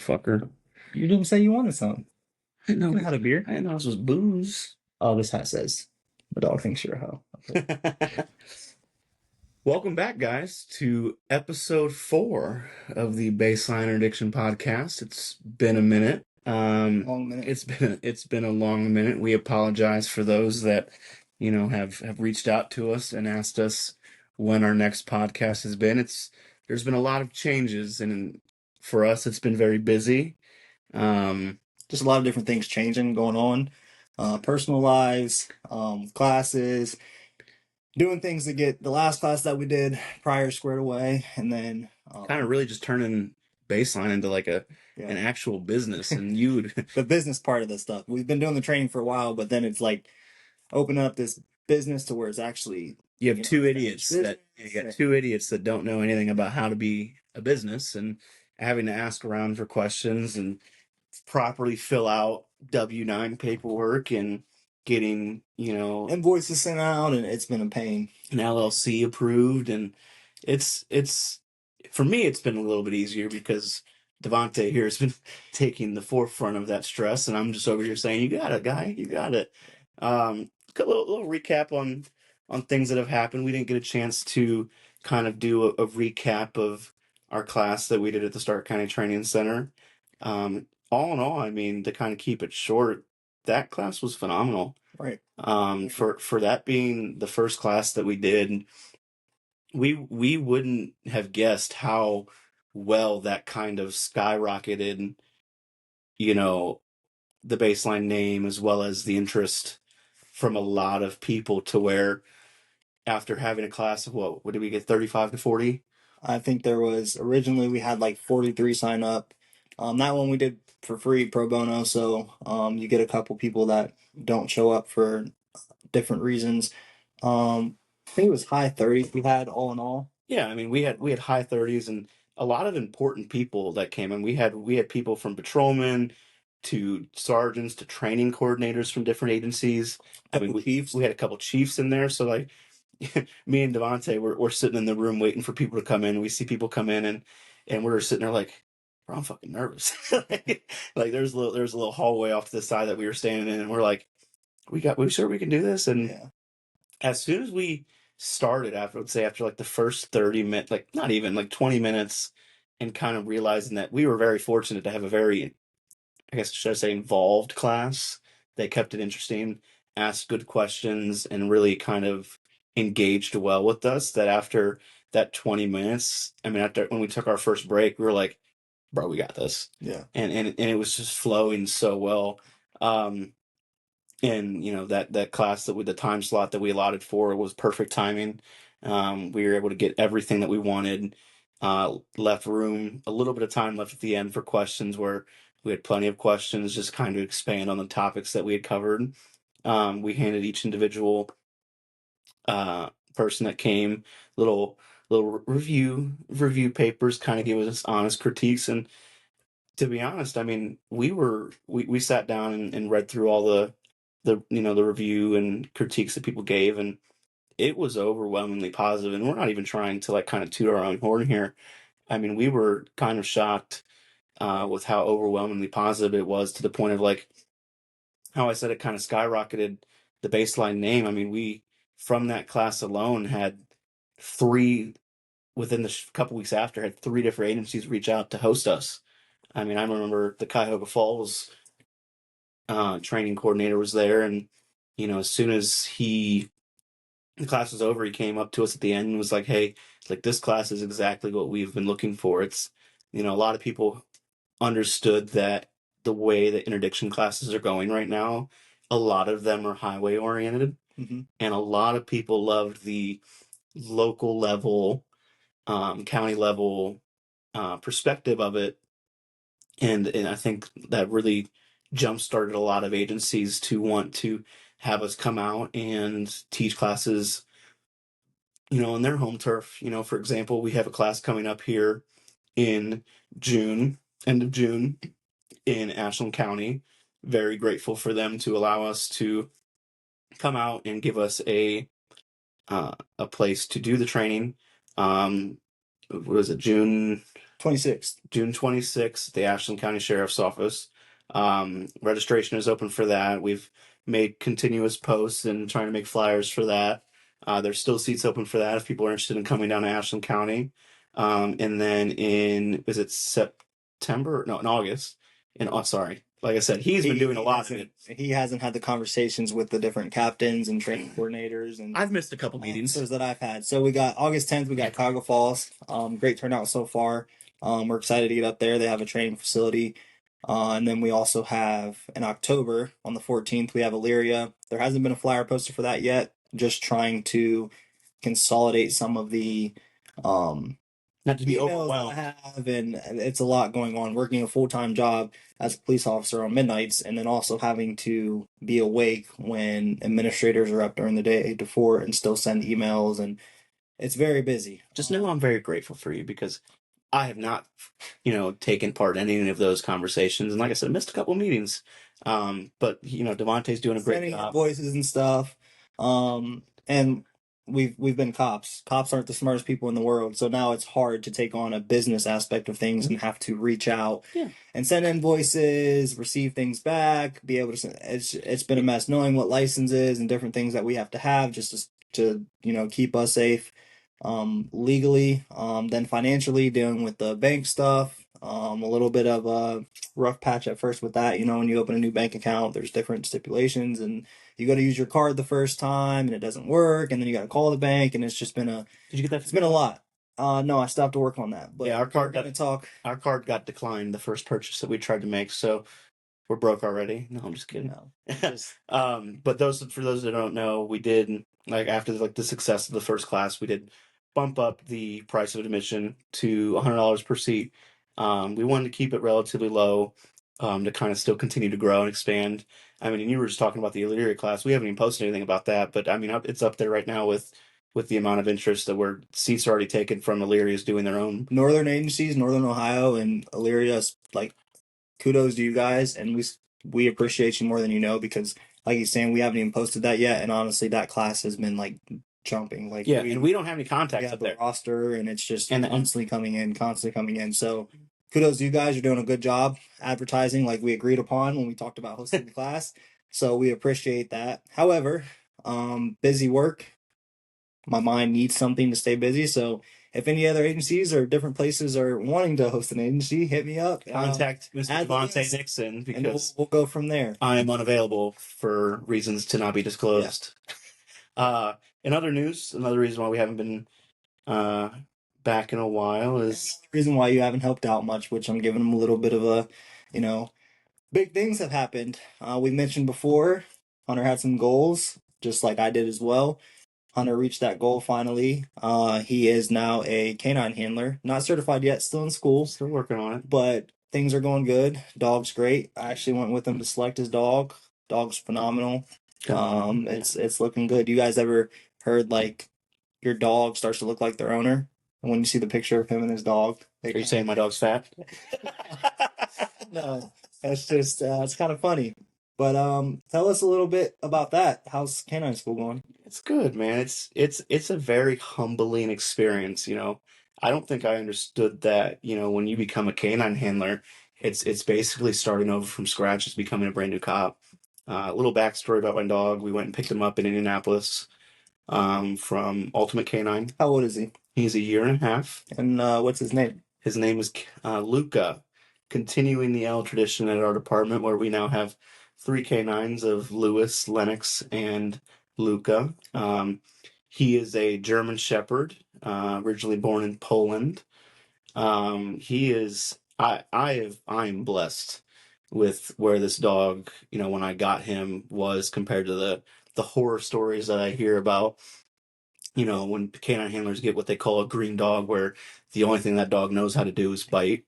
motherfucker. You didn't say you wanted some. I know. You can have a beer. I didn't know this was booze. Oh, this hat says, "My dog thinks you're a hoe." Welcome back, guys, to episode 4 of the Baseline Interdiction podcast. It's been a minute. Long minute. It's been a long minute. We apologize for those that have reached out to us and asked us when our next podcast has been. There's been a lot of changes, and for us, it's been very busy. Just a lot of different things changing, going on. Personal lives, classes, doing things to get the last class that we did prior squared away, and then Kind of really just turning Baseline into like an actual business, and the business part of this stuff. We've been doing the training for a while, but then it's like open up this business to where it's actually you have two idiots that you got two idiots that don't know anything about how to be a business and having to ask around for questions and properly fill out W-9 paperwork and getting invoices sent out, and it's been a pain. An LLC approved, and it's for me it's been a little bit easier because Devontay here has been taking the forefront of that stress, and I'm just over here saying, "You got it, guy, you got it." A little recap on things that have happened. We didn't get a chance to kind of do a recap of our class that we did at the Stark County Training Center. All in all, I mean, to kind of keep it short, that class was phenomenal. Right. For that being the first class that we did, we wouldn't have guessed how well that kind of skyrocketed, the Baseline name as well as the interest from a lot of people, to where after having a class of what did we get, 35 to 40? I think there was, originally we had like 43 sign up. That one we did for free, pro bono, so you get a couple people that don't show up for different reasons. I think it was high 30s we had all in all. Yeah, I mean we had high 30s and a lot of important people that came in. We had people from patrolmen to sergeants to training coordinators from different agencies. I mean, we had a couple chiefs in there, so like me and Devontay we're sitting in the room waiting for people to come in. We see people come in and we're sitting there like, bro, I'm fucking nervous. like there's a little hallway off to the side that we were standing in, and we're like, we sure we can do this? And as soon as we started, after like the first 30 minutes, like not even like 20 minutes, and kind of realizing that we were very fortunate to have a very, I guess should I say, involved class. They kept it interesting, asked good questions, and really kind of engaged well with us, that after that 20 minutes, I mean, after when we took our first break, we were like, bro, we got this. Yeah. And it was just flowing so well. And that class that with the time slot that we allotted for was perfect timing. We were able to get everything that we wanted. Left room, a little bit of time left at the end for questions, where we had plenty of questions, just kind of expand on the topics that we had covered. We handed each individual person that came little review papers, kind of give us honest critiques. And to be honest, I mean, we sat down and read through all the review and critiques that people gave, and it was overwhelmingly positive. And we're not even trying to like kind of toot our own horn here. I mean, we were kind of shocked with how overwhelmingly positive it was, to the point of like how I said it kind of skyrocketed the Baseline name. I mean, we from that class alone had three, within the couple weeks after, had 3 different agencies reach out to host us. I mean, I remember the Cuyahoga Falls training coordinator was there, and as soon as the class was over, he came up to us at the end and was like, "Hey, like this class is exactly what we've been looking for." It's a lot of people understood that the way that interdiction classes are going right now, a lot of them are highway oriented, and a lot of people loved the local level, county level perspective of it, and I think that really jump-started a lot of agencies to want to have us come out and teach classes, on their home turf. For example, we have a class coming up here in June, end of June, in Ashland County. Very grateful for them to allow us to come out and give us a place to do the training. What was it, June 26th. June 26th at the Ashland County Sheriff's Office. Registration is open for that. We've made continuous posts and trying to make flyers for that. There's still seats open for that if people are interested in coming down to Ashland County. And then is it September? No, in August. Sorry. Like I said, he's been doing a lot of it. He hasn't had the conversations with the different captains and training coordinators and I've missed a couple meetings that I've had. So we got August 10th. We got Cuyahoga Falls. Great turnout so far. We're excited to get up there. They have a training facility. And then we also have in October on the 14th, we have Elyria. There hasn't been a flyer posted for that yet. Just trying to consolidate some of the not to be emails overwhelmed. I have, and it's a lot going on. Working a full-time job as a police officer on midnights, and then also having to be awake when administrators are up during the day before and still send emails, and it's very busy. Just know I'm very grateful for you because I have not, taken part in any of those conversations. And like I said, I missed a couple meetings. But Devontay's doing a great Sending job. invoices and stuff. And we've been cops. Cops aren't the smartest people in the world, so now it's hard to take on a business aspect of things and have to reach out and send invoices, receive things back, be able to send. It's been a mess knowing what licenses and different things that we have to have just to keep us safe. Legally, then financially dealing with the bank stuff. A little bit of a rough patch at first with that. When you open a new bank account, there's different stipulations, and you got to use your card the first time, and it doesn't work, and then you got to call the bank, and it's just been a. Did you get that? It's been a lot. No, I still have to work on that. But yeah, our card got declined the first purchase that we tried to make, so we're broke already. No, I'm just kidding. No, but for those that don't know, we did after the success of the first class, we did bump up the price of admission to $100 per seat. We wanted to keep it relatively low to kind of still continue to grow and expand. I mean, and you were just talking about the Elyria class. We haven't even posted anything about that, but I mean, it's up there right now with the amount of interest that seats are already taken from Illyria's doing their own. Northern agencies, Northern Ohio and Illyria, kudos to you guys, and we appreciate you more than you know, because like he's saying, we haven't even posted that yet, and honestly, that class has been jumping. And we don't have any contacts up there. Roster, and it's just constantly coming in. So kudos to you guys. You're doing a good job advertising like we agreed upon when we talked about hosting the class. So we appreciate that. However, busy work. My mind needs something to stay busy. So if any other agencies or different places are wanting to host an agency, hit me up. Contact Mr. Devontay Nixon, because we'll go from there. I am unavailable for reasons to not be disclosed. In other news, another reason why we haven't been back in a while is the reason why you haven't helped out much, which I'm giving them a little bit of a, big things have happened. We mentioned before, Hunter had some goals, just like I did as well. Hunter reached that goal finally. He is now a canine handler, not certified yet, still in school, still working on it, but things are going good. Dog's great. I actually went with him to select his dog. Dog's phenomenal. It's looking good. You guys ever heard your dog starts to look like their owner? And when you see the picture of him and his dog, are you saying my dog's fat? No, that's just it's kind of funny. But tell us a little bit about that. How's canine school going? It's good, man. It's a very humbling experience. I don't think I understood that. When you become a canine handler, it's basically starting over from scratch. It's becoming a brand new cop. A little backstory about my dog. We went and picked him up in Indianapolis from Ultimate Canine. How old is he? He's a year and a half. And what's his name? His name is Luca, continuing the L tradition at our department, where we now have 3 canines of Lewis, Lennox, and Luca. He is a German Shepherd, originally born in Poland. I'm blessed with where this dog, when I got him, was compared to the horror stories that I hear about. When canine handlers get what they call a green dog, where the only thing that dog knows how to do is bite.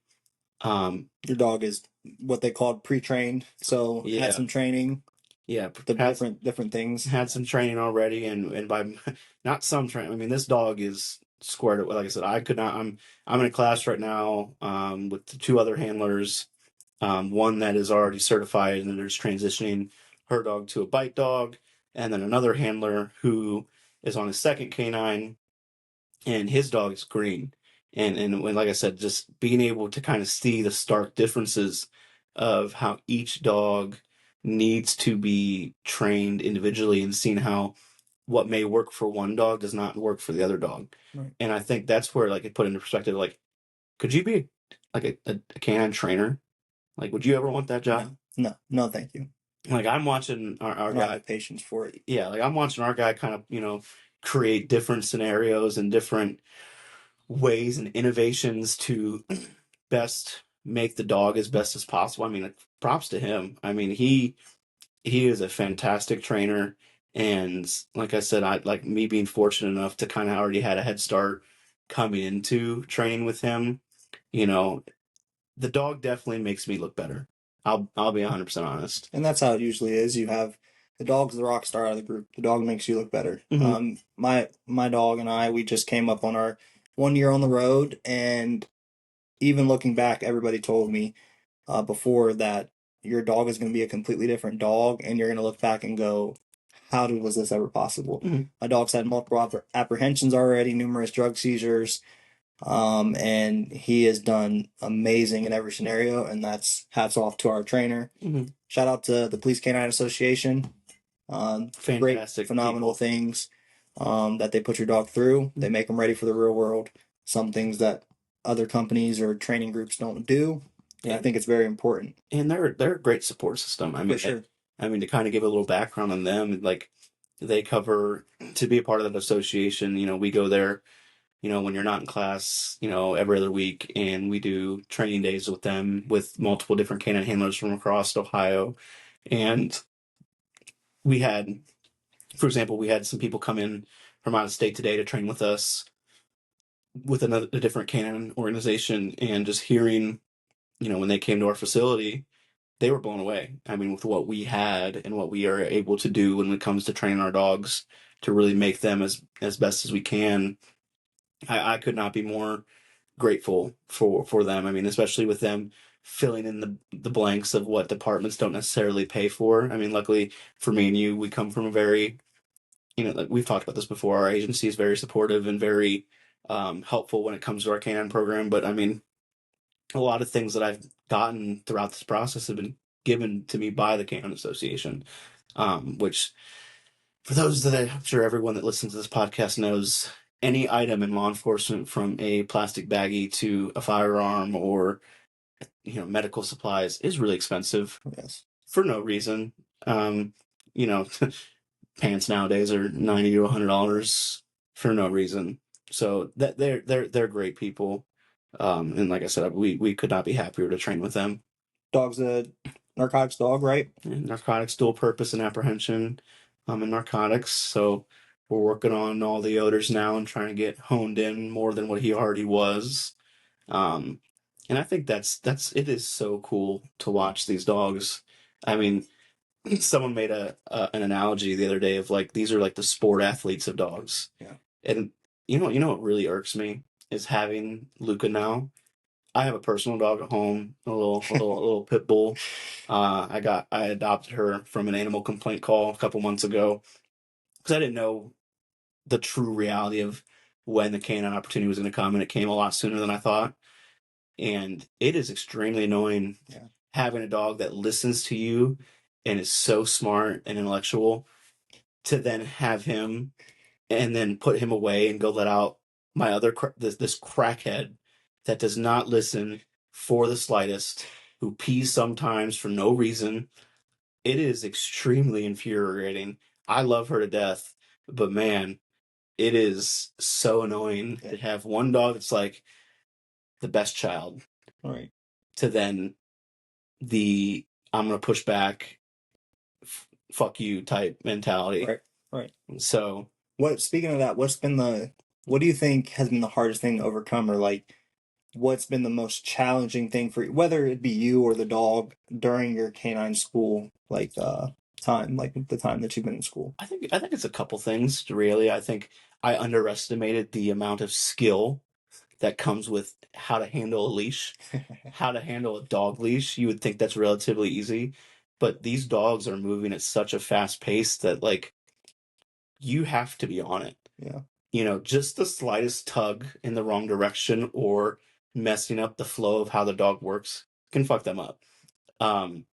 Your dog is what they called pre-trained, so had some training. Yeah, different things. Had some training already, and by not some training, I mean this dog is squared. Like I said, I could not. I'm in a class right now with 2 other handlers. One that is already certified, and then there's transitioning her dog to a bite dog, and then another handler who is on his second canine, and his dog is green. And when, like I said, just being able to kind of see the stark differences of how each dog needs to be trained individually, and seeing how what may work for one dog does not work for the other dog. Right. And I think that's where, like, it put into perspective, like, could you be like a canine trainer? Like, would you ever want that job? No, no, no, thank you. Like, I'm watching our I don't have guy. the patience for it. Yeah, like, I'm watching our guy kind of, create different scenarios and different ways and innovations to best make the dog as best as possible. I mean, like, props to him. I mean, he is a fantastic trainer, and like I said, I like me being fortunate enough to kind of already had a head start coming into training with him. You know, the dog definitely makes me look better. I'll be 100% honest. And that's how it usually is. You have the dog's the rock star out of the group. The dog makes you look better. Hmm. My dog and I, we just came up on our 1 year on the road, and even looking back, everybody told me before that your dog is going to be a completely different dog, and you're going to look back and go, was this ever possible? Hmm. My dog's had multiple apprehensions already, numerous drug seizures, and he has done amazing in every scenario, and that's hats off to our trainer. Hmm. Shout out to the Police Canine Association. Great, Fantastic phenomenal people. things that they put your dog through. They make them ready for the real world. Some things that other companies or training groups don't do. And I And think it's very important. and they're a great support system. For sure. I mean, to kind of give a little background on them, like, they cover, to be a part of that association. We go there, when you're not in class, every other week, and we do training days with them with multiple different canine handlers from across Ohio. And we had, for example, we had some people come in from out of state today to train with us with a different canine organization, and just hearing, when they came to our facility, they were blown away. I mean, with what we had and what we are able to do when it comes to training our dogs to really make them as best as we can. I could not be more grateful for them. I mean, especially with them filling in the blanks of what departments don't necessarily pay for. I mean, luckily for me and you, we come from a very, like we've talked about this before, our agency is very supportive and very helpful when it comes to our canine program. But I mean, a lot of things that I've gotten throughout this process have been given to me by the Canine Association, which, for those that I'm sure everyone that listens to this podcast knows, any item in law enforcement, from a plastic baggie to a firearm or medical supplies, is really expensive Yes. for no reason. Um, you know, Pants nowadays are $90 to $100 for no reason. So that they're great people. And like I said, we could not be happier to train with them. Dog's a narcotics dog, right? And narcotics, dual purpose and apprehension, in narcotics. So we're working on all the odors now and trying to get honed in more than what he already was. Um, and I think that's it is so cool to watch these dogs. I mean, someone made an analogy the other day of, like, these are like the sport athletes of dogs. Yeah. And you know what really irks me is having Luca now. I have a personal dog at home, a little pit bull. I adopted her from an animal complaint call a couple months ago because I didn't know the true reality of when the canine opportunity was going to come, and it came a lot sooner than I thought. And it is extremely annoying Yeah. having a dog that listens to you and is so smart and intellectual, to then have him and then put him away and go let out my other this crackhead that does not listen for the slightest, who pees sometimes for no reason. It is extremely infuriating. I love her to death, but man, it is so annoying Yeah. to have one dog that's like the best child, Right. to then the I'm gonna push back, fuck you type mentality. Right. Right. So Speaking of that, what do you think has been the hardest thing to overcome, or like what's been the most challenging thing for you, whether it be you or the dog during your canine school time, like the time that you've been in school? I think it's a couple things, really. I think I underestimated the amount of skill that comes with how to handle a leash, how to handle a dog leash. You would think that's relatively easy, but these dogs are moving at such a fast pace that, like, you have to be on it. Yeah. just the slightest tug in the wrong direction or messing up the flow of how the dog works can fuck them up. Um,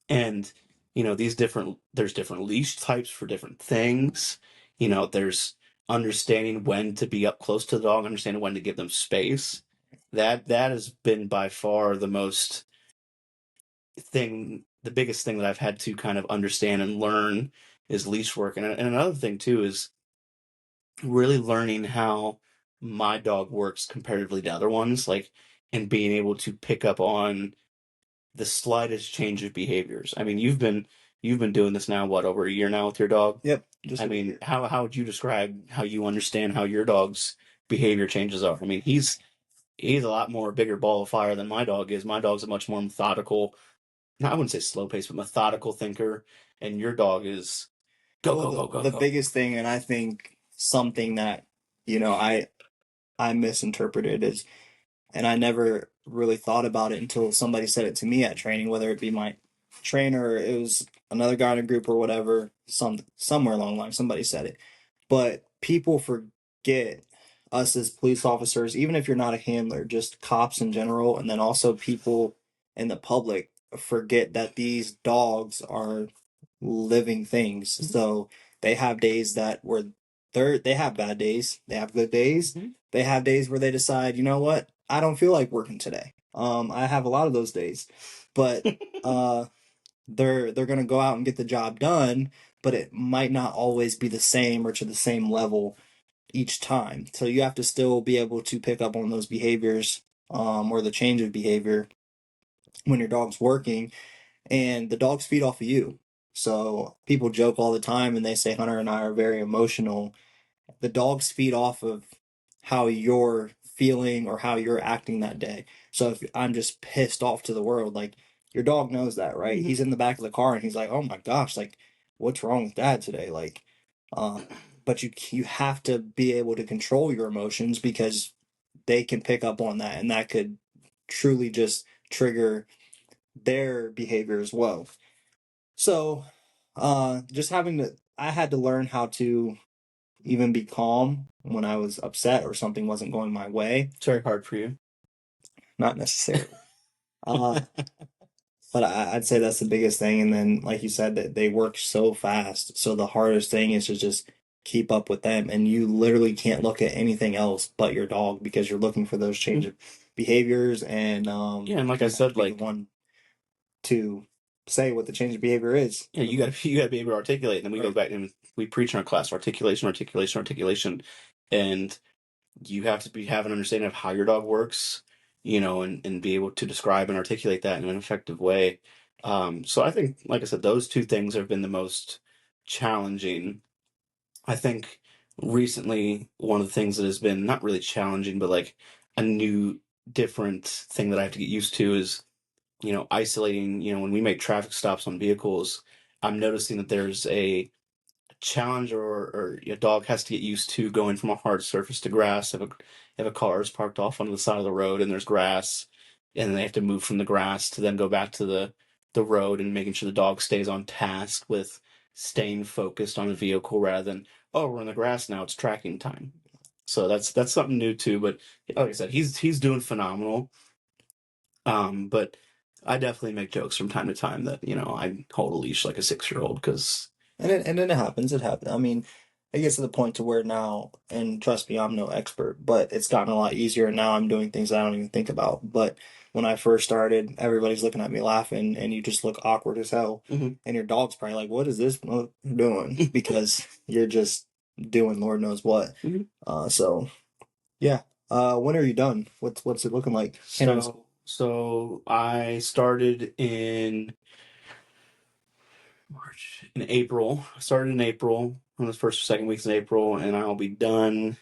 and there's different leash types for different things. There's understanding when to be up close to the dog, understanding when to give them space. That has been by far the biggest thing that I've had to kind of understand and learn is leash work. And another thing too is really learning how my dog works comparatively to other ones, like, and being able to pick up on the slightest change of behaviors. I mean, you've been doing this now, what, over a year now with your dog? Yep, just I over mean, here. how would you describe how you understand how your dog's behavior changes are? I mean, he's a lot more bigger ball of fire than my dog is. My dog's a much more methodical, I wouldn't say slow paced, but methodical thinker, and your dog is go Well, go the go go the go. biggest thing, and I think something that I misinterpreted is, and I never really thought about it until somebody said it to me at training, whether it be my trainer, or it was another guy in a group or whatever, somewhere along the line, somebody said it. But people forget, us as police officers, even if you're not a handler, just cops in general, and then also people in the public forget that these dogs are living things. So they have days that where they have bad days, they have good days, Mhm. they have days where they decide, you know what, I don't feel like working today. I have a lot of those days, but uh, they're gonna go out and get the job done, but it might not always be the same or to the same level each time. So you have to still be able to pick up on those behaviors, or the change of behavior when your dog's working, and the dogs feed off of you. So people joke all the time and they say Hunter and I are very emotional. The dogs feed off of how you're feeling or how you're acting that day. So if I'm just pissed off to the world, like, your dog knows that, right? Mhm. He's in the back of the car and he's like, "Oh my gosh, like, what's wrong with Dad today?" Like, uh, but you have to be able to control your emotions because they can pick up on that, and that could truly just trigger their behavior as well. So, just I had to learn how to even be calm when I was upset or something wasn't going my way. It's very hard for you. Not necessarily. Uh, but I'd say that's the biggest thing. And then, like you said, that they work so fast. So the hardest thing is to just keep up with them. And you literally can't look at anything else but your dog because you're looking for those change Mhm. of behaviors. And Yeah, and like I you have to said, be the like, one to say what the change of behavior is. yeah, you gotta be able to articulate. And then we go Right. back and we preach in our class articulation, articulation, articulation, and you have to have an understanding of how your dog works, and be able to describe and articulate that in an effective way. So I think, like I said, those two things have been the most challenging. I think recently one of the things that has been not really challenging, but like a new, different thing that I have to get used to is, isolating, when we make traffic stops on vehicles, I'm noticing that there's a challenge, or your dog has to get used to going from a hard surface to grass if a car is parked off on the side of the road and there's grass, and then they have to move from the grass to then go back to the road, and making sure the dog stays on task with staying focused on the vehicle rather than, oh, we're in the grass now, it's tracking time. So that's something new too. But like I said, he's doing phenomenal. But I definitely make jokes from time to time that, I hold a leash like a 6-year-old because And then it happens. It happens. I mean, it gets to the point to where now, and trust me, I'm no expert, but it's gotten a lot easier. And now I'm doing things I don't even think about. But when I first started, everybody's looking at me laughing, and you just look awkward as hell. And your dog's probably like, "What is this doing?" Because you're just doing Lord knows what. So yeah. When are you done? What's it looking like? Canine So school. so I started in March, in April. I started in April, on the first or second weeks in April, and I'll be done.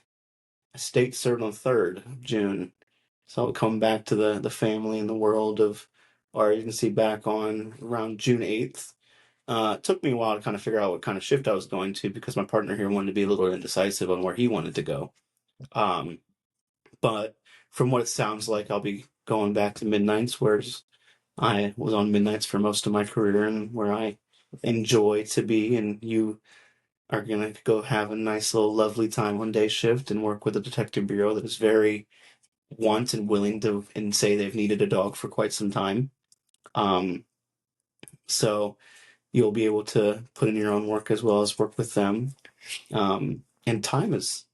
State cert on the 3rd of June. So I'll come back to the family and the world of our agency back on around June 8th. It took me a while to kind of figure out what kind of shift I was going to because my partner here wanted to be a little indecisive on where he wanted to go. Um, but from what it sounds like, I'll be going back to midnights, whereas I was on midnights for most of my career and where I enjoy to be. And are gonna go have a nice little lovely time one day shift and work with a detective bureau that is very want and willing to and say they've needed a dog for quite some time. Um, so you'll be able to put in your own work as well as work with them. And time has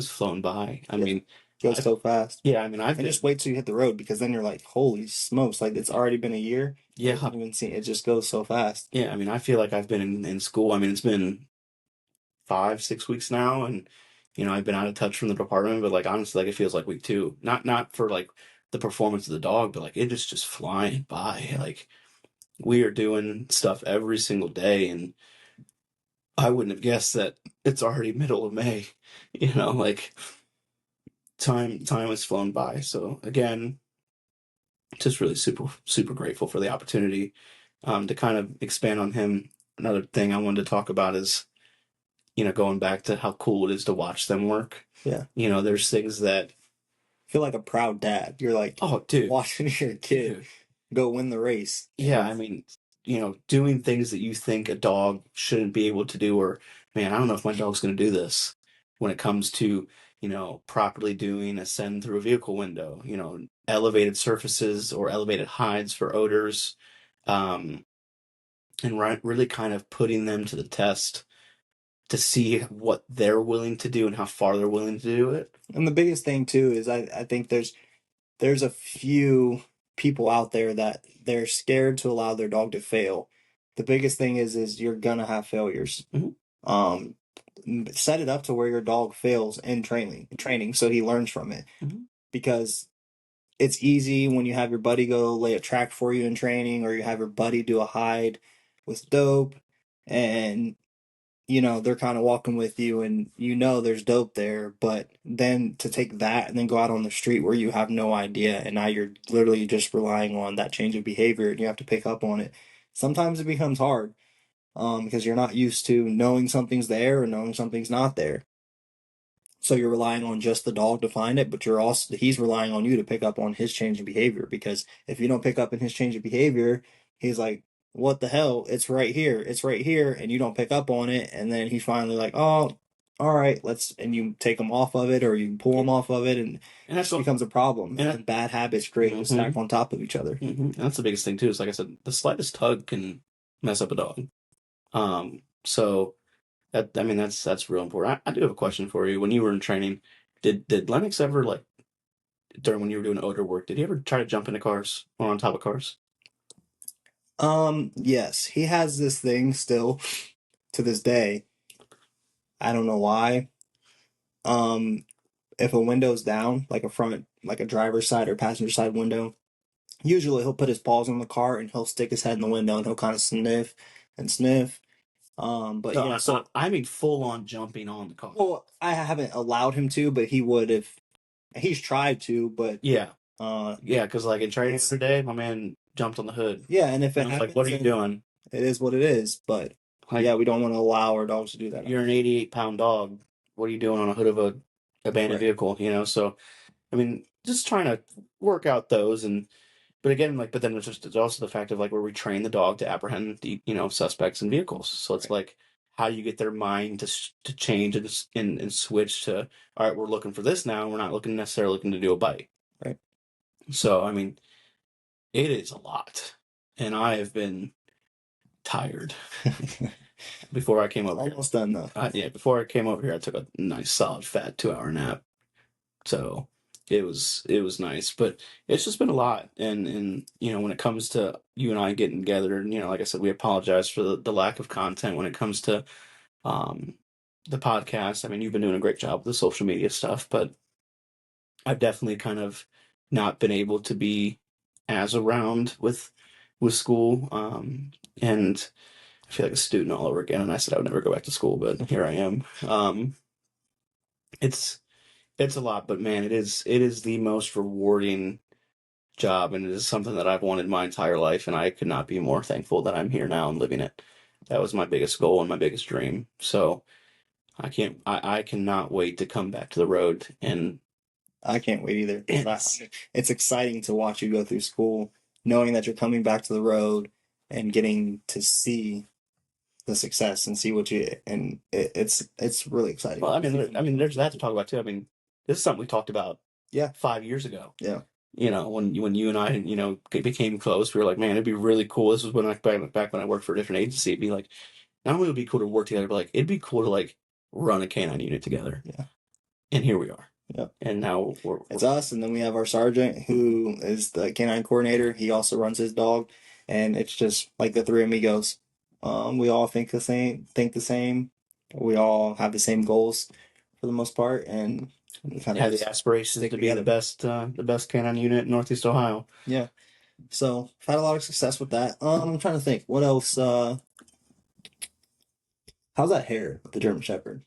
flown by. I Yeah, mean, goes I so fast. yeah, I mean I've And just been wait till you hit the road because then you're like, holy smokes, like it's already been a year and you yeah, haven't even seen it just goes so fast. yeah. I mean I feel like I've been in school. I mean it's been 5, 6 weeks now, and I've been out of touch from the department. But like honestly, like it feels like week two. Not for like the performance of the dog, but like it is just flying by. Like we are doing stuff every single day, and I wouldn't have guessed that it's already middle of May. Like time has flown by. So again, just really super super grateful for the opportunity to kind of expand on him. Another thing I wanted to talk about is going back to how cool it is to watch them work. Yeah. There's things that Feel like a proud dad. You're like oh dude, watching your kid dude, go win the race. yeah, And I mean, doing things that you think a dog shouldn't be able to do, or man, I don't know if my dog's going to do this when it comes to, properly doing a send through a vehicle window, elevated surfaces or elevated hides for odors, um, and really kind of putting them to the test to see what they're willing to do and how far they're willing to do it. and the biggest thing too is I think there's a few people out there that they're scared to allow their dog to fail. The biggest thing is you're gonna have failures. Hmm. Um, Set it up to where your dog fails in training, so he learns from it. Hmm. Because it's easy when you have your buddy go lay a track for you in training, or you have your buddy do a hide with dope, and they're kind of walking with you and there's dope there, but then to take that and then go out on the street where you have no idea and now you're literally just relying on that change of behavior and you have to pick up on it. Sometimes it becomes hard because you're not used to knowing something's there or knowing something's not there. So you're relying on just the dog to find it, but he's relying on you to pick up on his change in behavior, because if you don't pick up on his change of behavior, he's like, what the hell? It's right here, and you don't pick up on it, and then he's finally like, oh, all right, and you take him off of it or you pull him Yeah, off of it, and it and that's just what, becomes a problem, and and then bad habits create and hmm stack on top of each other. and that's the biggest thing too. Is like I said, the slightest tug can mess up a dog. So that I mean that's real important. I do have a question for you. When you were in training, did Lennox ever like during when you were doing odor work, did he ever try to jump into cars or on top of cars? Yes, he has this thing still to this day. I don't know why. Um, if a window's down, like like a driver's side or passenger side window, usually he'll put his paws on the car and he'll stick his head in the window and he'll kind of sniff and sniff. But No, so I mean full on jumping on the car. well, I haven't allowed him to, but he would if he's tried to, but Yeah, uh, yeah, because like in training it's today, my man jumped on the hood, yeah, and if and it I was like, "What happens, are you then doing? it is what it is. But Like yeah, we don't want to allow our dogs to do that. you're an 88-pound dog. What are you doing on a hood of a abandoned Right, vehicle?" So I mean, just trying to work out those and but again, like, but then it's also the fact of like where we train the dog to apprehend the suspects in vehicles. So it's right, like how do you get their mind to change and switch to all right, we're looking for this now. We're not looking necessarily looking to do a bite. right. So I mean, it is a lot, and I have been tired before I came over here. Almost done though. Yeah, before I came over here, I took a nice solid fat 2 hour nap. So it was nice, but it's just been a lot. And when it comes to you and I getting together, and like I said, we apologize for the lack of content when it comes to um the podcast. I mean, you've been doing a great job with the social media stuff, but I've definitely kind of not been able to be as around with school. And I feel like a student all over again. And I said I would never go back to school, but here I am. It's it's a lot, but man, it is the most rewarding job, and it is something that I've wanted my entire life, and I could not be more thankful that I'm here now and living it. That was my biggest goal and my biggest dream. So I cannot wait to come back to the road and I can't wait either. it's It's exciting to watch you go through school, knowing that you're coming back to the road and getting to see the success and see what you and it's really exciting. Well, I mean, there's that to talk about too. I mean, this is something we talked about Yeah. 5 years ago. Yeah. You know, when you and I, you know, became close, we were like, man, it'd be really cool. This was when back when I worked for a different agency. It'd be like, not only would it be cool to work together, but like it'd be cool to like run a canine unit together. Yeah. And here we are. Yep. And now it's us, and then we have our sergeant who is the canine coordinator. He also runs his dog, and it's just like the three amigos. We all think the same. We all have the same goals for the most part, and we kind of have the aspirations to be together. the best canine unit in Northeast Ohio. Yeah. So I've had a lot of success with that. I'm trying to think what else. How's that hair with the German Shepherd?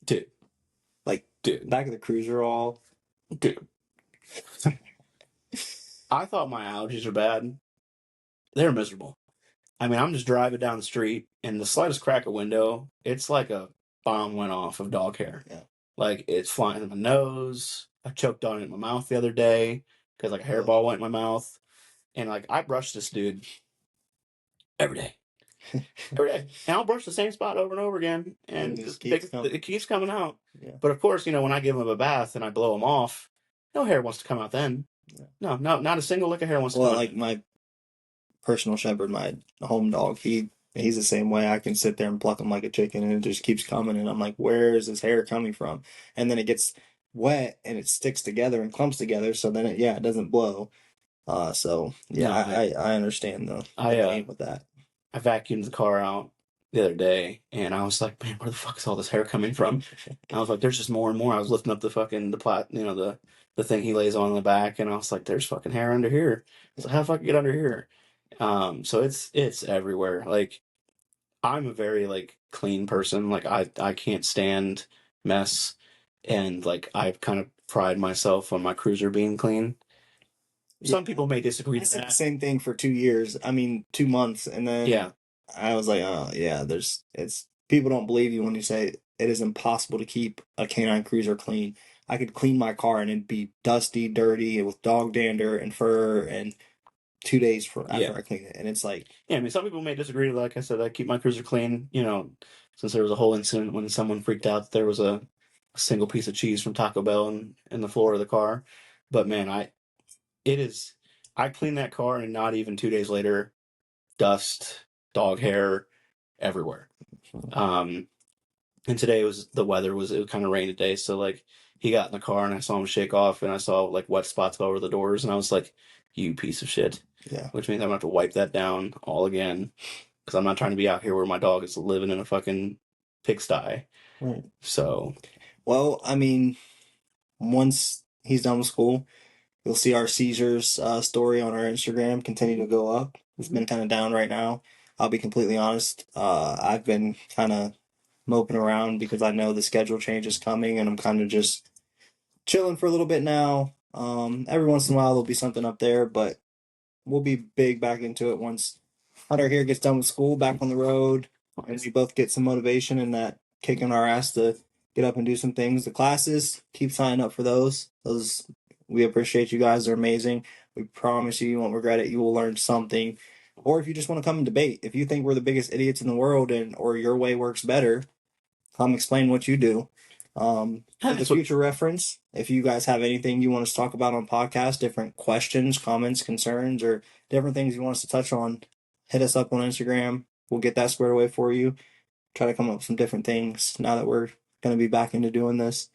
Dude. Like, dude. Back of the cruiser all. Dude. I thought my allergies were bad. They're miserable. I mean, I'm just driving down the street, and the slightest crack a window, it's like a bomb went off of dog hair. Yeah. Like, it's flying in my nose. I choked on it in my mouth the other day because, like, a hairball went in my mouth. And, like, I brush this dude every day. Every day. And I'll brush the same spot over and over again, and it keeps coming out. Yeah. But, of course, you know, when I give him a bath and I blow him off, no hair wants to come out then. Yeah. No, not a single lick of hair wants to come out. Well, like my personal shepherd, my home dog, he's the same way. I can sit there and pluck him like a chicken, and it just keeps coming, and I'm like, where is his hair coming from? And then it gets wet and it sticks together and clumps together, so then it doesn't blow. So yeah, no, I understand the pain with that. I vacuumed the car out the other day, and I was like, man, where the fuck is all this hair coming from? I was like, there's just more and more. I was lifting up the fucking the thing he lays on in the back, and I was like, there's fucking hair under here. So how the fuck get under here? So it's everywhere. Like, I'm a very like clean person. Like I can't stand mess, and like I've kind of pride myself on my cruiser being clean. Some people may disagree with that. The same thing for 2 years. I mean, 2 months, and then I was like, oh yeah, it's people don't believe you when you say it is impossible to keep a canine cruiser clean. I could clean my car and it'd be dusty, dirty, with dog dander and fur, and 2 days after I clean it, and it's like, I mean, some people may disagree. Like I said, I keep my cruiser clean. You know, since there was a whole incident when someone freaked out that there was a single piece of cheese from Taco Bell in the floor of the car. But man, I cleaned that car, and not even 2 days later, dust, dog hair, everywhere. And today the weather was it kind of rained today, so like he got in the car and I saw him shake off, and I saw like wet spots all over the doors, and I was like, you piece of shit. Yeah. Which means I'm gonna have to wipe that down all again, because I'm not trying to be out here where my dog is living in a fucking pigsty. Right. So, well, I mean, once he's done with school, you'll see our seizures story on our Instagram continue to go up. It's been kind of down right now. I'll be completely honest. I've been kind of moping around because I know the schedule change is coming, and I'm kind of just chilling for a little bit now. Every once in a while there'll be something up there, but we'll be big back into it once Hunter here gets done with school, back on the road, and we both get some motivation and that kicking our ass to get up and do some things. The classes, keep signing up for those. We appreciate you guys. They're amazing. We promise you won't regret it. You will learn something. Or if you just want to come and debate, if you think we're the biggest idiots in the world or your way works better, come explain what you do. For the future reference, if you guys have anything you want us to talk about on podcast, different questions, comments, concerns, or different things you want us to touch on, hit us up on Instagram. We'll get that squared away for you. Try to come up with some different things now that we're going to be back into doing this.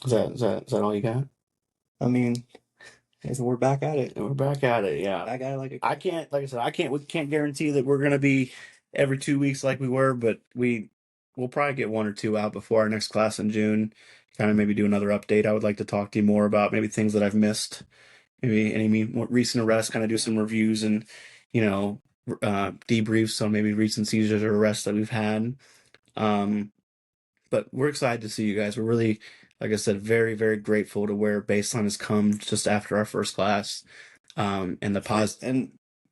Is that all you got? I mean, we're back at it. We're back at it, yeah. Back at it we can't guarantee that we're gonna be every 2 weeks like we were, but we'll probably get 1 or 2 out before our next class in June. Kind of maybe do another update. I would like to talk to you more about maybe things that I've missed, maybe any more recent arrests. Kind of do some reviews and debriefs on maybe recent seizures or arrests that we've had. But we're excited to see you guys. We're really, like I said, very, very grateful to where Baseline has come just after our first class. And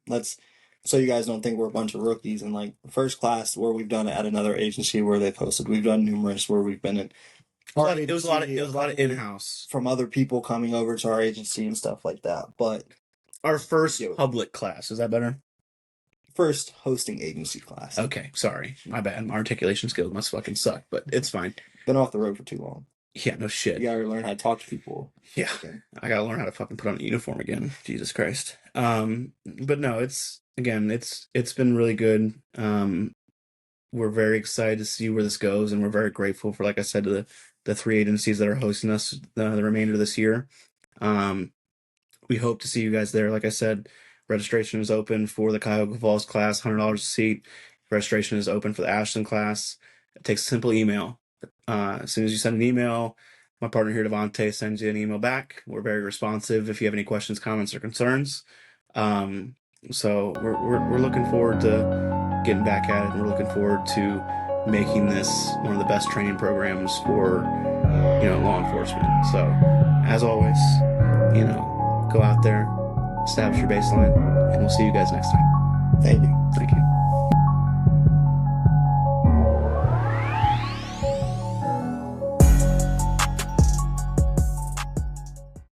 let's, so you guys don't think we're a bunch of rookies. And like first class where we've done it at another agency where they've hosted, we've done numerous where we've been in. It was a lot of in-house from other people coming over to our agency and stuff like that. But our first public class, is that better? first hosting agency class. Okay, sorry, my bad. My articulation skills must fucking suck, but it's fine. Been off the road for too long. Yeah, no You shit. gotta learn how to talk to people. Yeah, again. I gotta learn how to fucking put on a uniform again. Jesus Christ. But no, it's been really good. We're very excited to see where this goes, and we're very grateful for, like I said, the three agencies that are hosting us the remainder of this year. Um, we hope to see you guys there. Like I said, registration is open for the Cuyahoga Falls class, $100 a seat. Registration is open for the Ashland class. It takes a simple email. As soon as you send an email, my partner here, Devontay, sends you an email back. We're very responsive if you have any questions, comments, or concerns. So we're looking forward to getting back at it, and we're looking forward to making this one of the best training programs for law enforcement. So as always, go out there, establish your baseline, and we'll see you guys next time. Thank you.